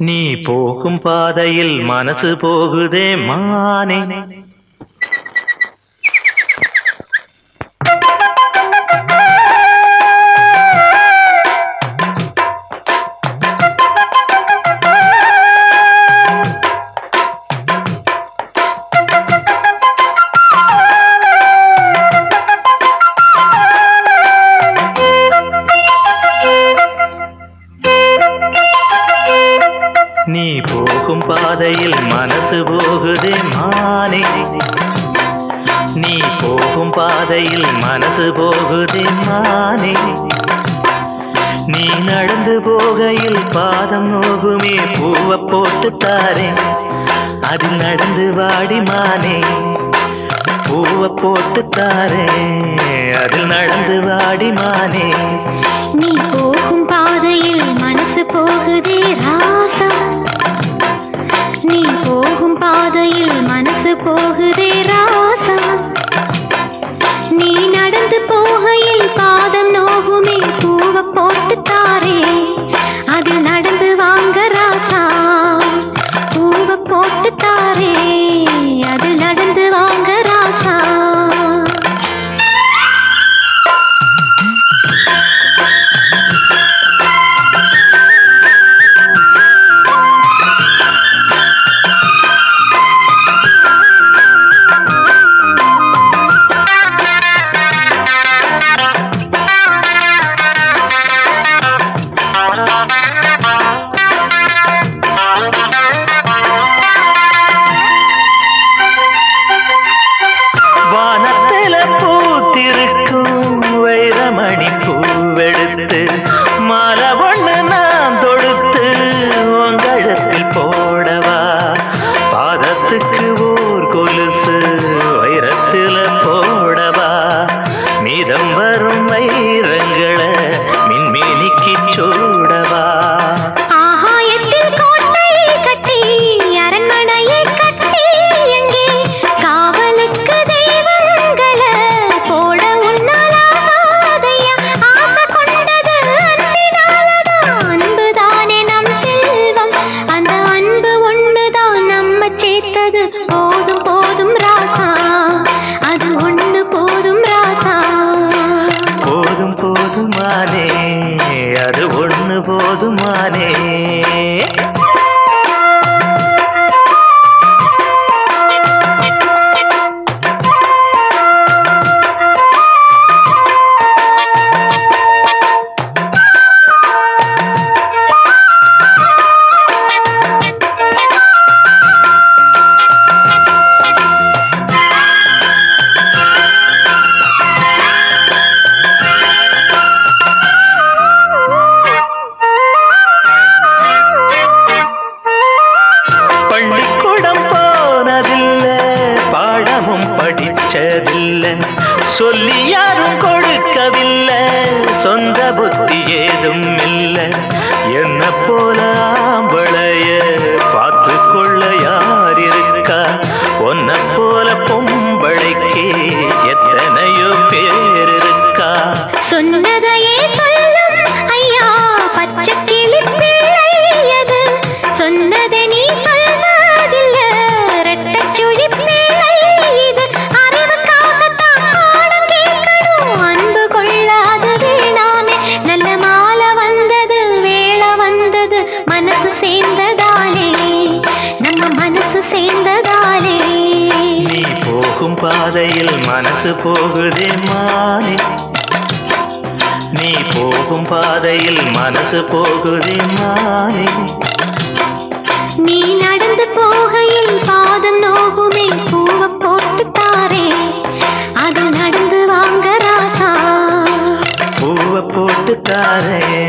நீ போகும் பாதையில் மனசு போகுதே மானே. நீ போகும் பாதையில் மனசு போகுதே மானே. நீ போகும் பாதையில் மனசு போகுதே மானே. நீ நடந்து போகையில் பாதம் நோகுமே பூவை போட்டு தாரேன். அதில் நடந்து வாடி மானே. பூவை போட்டு தாரேன். அதில் நடந்து வாடி மானே. நீ போகும் பாதையில் மனசு போகுதே ராசா. நீ போகும் பாதையில் மனசு போகுதே ராசா. நீ நடந்து போகையில் பாதம் நோகுமே பூவை போட்டு தாரே. அதில் நடந்து வாங்க ராசா. பூவை போட்டு தாரே. அதில் நடந்து வாங்க ராசா. வைரமணி பூவெடுத்து மாலை ஒண்ணு நான் தொடுத்து உங்கழத்தில் போடவா. பாதத்துக்கு ஓர் கொலுசு வைரத்தில போடவா. மீதம் வரும் வைரங்களை மின்மினிக்கு சூடவா. போதும் போதும் ராசா. அது ஒண்ணு போதும் ராசா. போதும் போதுமானே. அது ஒண்ணு போதுமானே. பள்ளிக்கூடம் போனதில்லை பாடமும் படிச்சதில்லை. சொல்லி யாரும் கொடுக்கவில்லை. சொந்த புத்தி ஏதும் இல்லை. என்ன போல ஆம்பளைய பார்த்து கொள்ள யார் இருக்கா. ஒன்ன போல பொம்பளைக்கு எத்தனையோ பேர் இருக்கா. சொன்னதையே சொல்லும் ஐயா பச்சை கிளி பிள்ளையது. சொன்னதை நீ சொல்வதில்ல ரெட்டச்சுழி பிள்ளை இது. அறிவுக்காகத்தான் பாடம் கேட்கணும். அன்பு கொள்ளாது வேணாமே. நல்ல மாலை வந்தது வேளை வந்தது மனசு சேர்ந்ததாலே. நம்ம மனசு சேர்ந்ததாலே. நீ போகும் பாதையில் மனசு போகுதே மானே. நீ போகும் பாதையில் மனசு போகுதே மானே. நீ நடந்து போகையில் பாதம் நோகுமே பூவை போட்டு தாரே. அது நடந்து வாங்க ராசா. பூவை போட்டு தாரே.